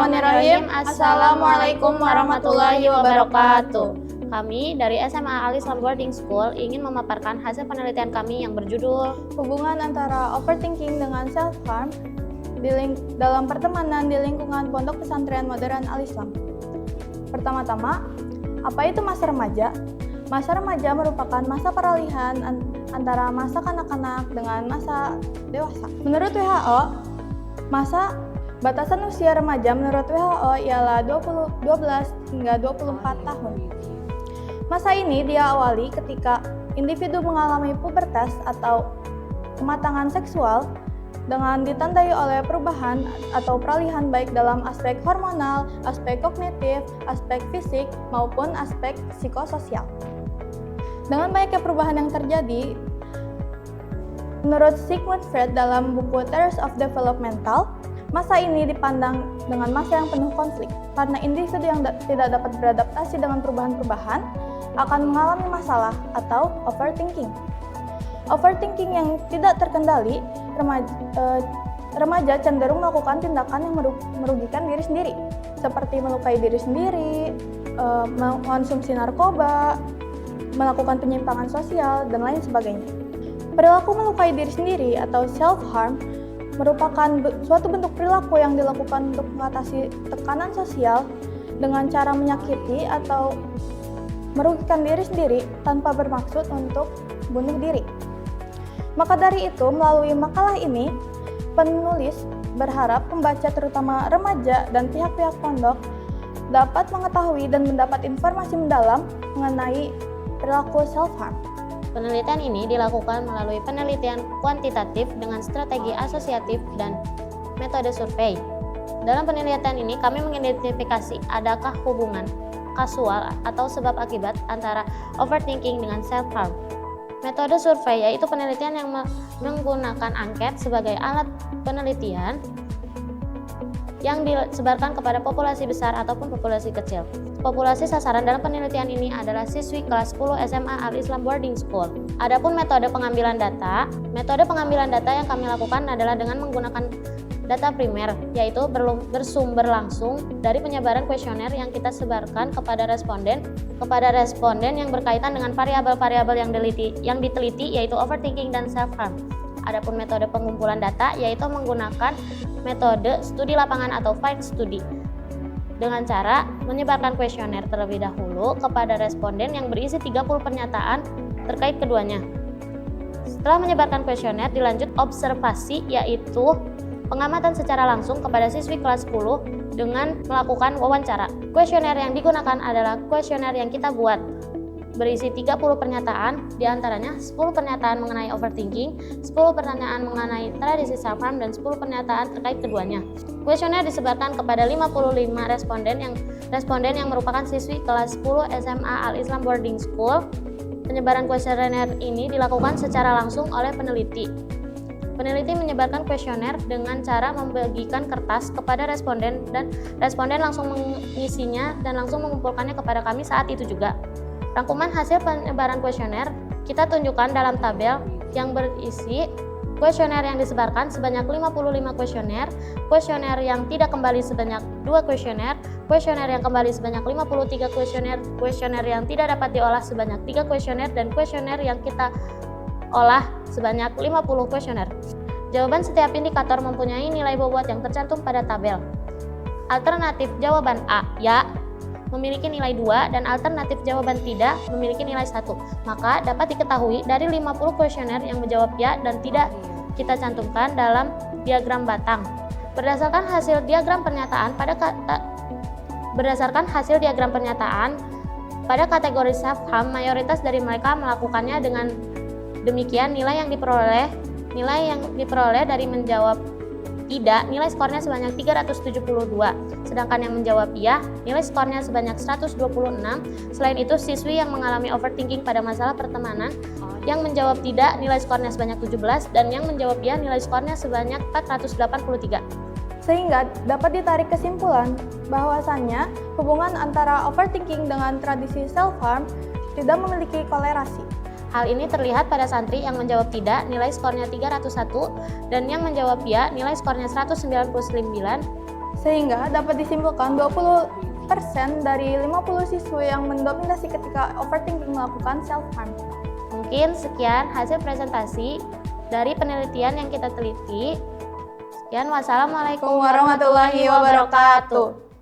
Bismillahirrahmanirrahim. Assalamualaikum warahmatullahi wabarakatuh. Kami dari SMA Al Islam Boarding School ingin memaparkan hasil penelitian kami yang berjudul Hubungan antara overthinking dengan self-harm dalam pertemanan di lingkungan Pondok Pesantren Modern Al Islam. Pertama-tama, apa itu masa remaja? Masa remaja merupakan masa peralihan antara masa kanak-kanak dengan masa dewasa. Menurut WHO, batasan usia remaja menurut WHO ialah 12 hingga 24 tahun. Masa ini diawali ketika individu mengalami pubertas atau kematangan seksual dengan ditandai oleh perubahan atau peralihan baik dalam aspek hormonal, aspek kognitif, aspek fisik, maupun aspek psikososial. Dengan banyaknya perubahan yang terjadi, menurut Sigmund Freud dalam buku Theories of Developmental, masa ini dipandang dengan masa yang penuh konflik, karena individu yang tidak dapat beradaptasi dengan perubahan-perubahan akan mengalami masalah atau overthinking. Overthinking yang tidak terkendali, remaja cenderung melakukan tindakan yang merugikan diri sendiri, seperti melukai diri sendiri, mengonsumsi narkoba, melakukan penyimpangan sosial, dan lain sebagainya. Perilaku melukai diri sendiri atau self-harm merupakan suatu bentuk perilaku yang dilakukan untuk mengatasi tekanan sosial dengan cara menyakiti atau merugikan diri sendiri tanpa bermaksud untuk bunuh diri. Maka dari itu, melalui makalah ini, penulis berharap pembaca terutama remaja dan pihak-pihak pondok dapat mengetahui dan mendapat informasi mendalam mengenai perilaku self-harm. Penelitian ini dilakukan melalui penelitian kuantitatif dengan strategi asosiatif dan metode survei. Dalam penelitian ini kami mengidentifikasi adakah hubungan kasual atau sebab akibat antara overthinking dengan self-harm. Metode survei yaitu penelitian yang menggunakan angket sebagai alat penelitian yang disebarkan kepada populasi besar ataupun populasi kecil. Populasi sasaran dalam penelitian ini adalah siswi kelas 10 SMA Al Islam Boarding School. Adapun metode pengambilan data yang kami lakukan adalah dengan menggunakan data primer, yaitu bersumber langsung dari penyebaran kuesioner yang kita sebarkan kepada responden yang berkaitan dengan variabel-variabel yang diteliti, yaitu overthinking dan self-harm. Adapun metode pengumpulan data yaitu menggunakan metode studi lapangan atau field study dengan cara menyebarkan kuesioner terlebih dahulu kepada responden yang berisi 30 pernyataan terkait keduanya. Setelah menyebarkan kuesioner dilanjut observasi yaitu pengamatan secara langsung kepada siswi kelas 10 dengan melakukan wawancara. Kuesioner yang digunakan adalah kuesioner yang kita buat berisi 30 pernyataan, diantaranya 10 pernyataan mengenai overthinking, 10 pertanyaan mengenai tradisi self-harm, dan 10 pernyataan terkait keduanya. Kuesioner disebarkan kepada 55 responden yang merupakan siswi kelas 10 SMA Al Islam Boarding School. Penyebaran kuesioner ini dilakukan secara langsung oleh peneliti. Peneliti menyebarkan kuesioner dengan cara membagikan kertas kepada responden dan responden langsung mengisinya dan langsung mengumpulkannya kepada kami saat itu juga. Rangkuman hasil penyebaran kuesioner kita tunjukkan dalam tabel yang berisi kuesioner yang disebarkan sebanyak 55 kuesioner yang tidak kembali sebanyak 2 kuesioner yang kembali sebanyak 53 kuesioner yang tidak dapat diolah sebanyak 3 kuesioner, dan kuesioner yang kita olah sebanyak 50 kuesioner. Jawaban setiap indikator mempunyai nilai bobot yang tercantum pada tabel. Alternatif jawaban A, ya, memiliki nilai 2 dan alternatif jawaban tidak memiliki nilai 1. Maka dapat diketahui dari 50 kuesioner yang menjawab ya dan tidak kita cantumkan dalam diagram batang. Berdasarkan hasil diagram pernyataan pada kategori self-harm, mayoritas dari mereka melakukannya. Dengan demikian nilai yang diperoleh dari menjawab tidak, nilai skornya sebanyak 372. Sedangkan yang menjawab iya, nilai skornya sebanyak 126. Selain itu, siswi yang mengalami overthinking pada masalah pertemanan, yang menjawab tidak, nilai skornya sebanyak 17, dan yang menjawab iya, nilai skornya sebanyak 483. Sehingga dapat ditarik kesimpulan bahwasannya hubungan antara overthinking dengan tradisi self-harm tidak memiliki kolerasi. Hal ini terlihat pada santri yang menjawab tidak, nilai skornya 301, dan yang menjawab ya, nilai skornya 199. Sehingga dapat disimpulkan 20% dari 50 siswa yang mendominasi ketika overthinking melakukan self-harm. Mungkin sekian hasil presentasi dari penelitian yang kita teliti. Sekian, wassalamualaikum Warahmatullahi wabarakatuh.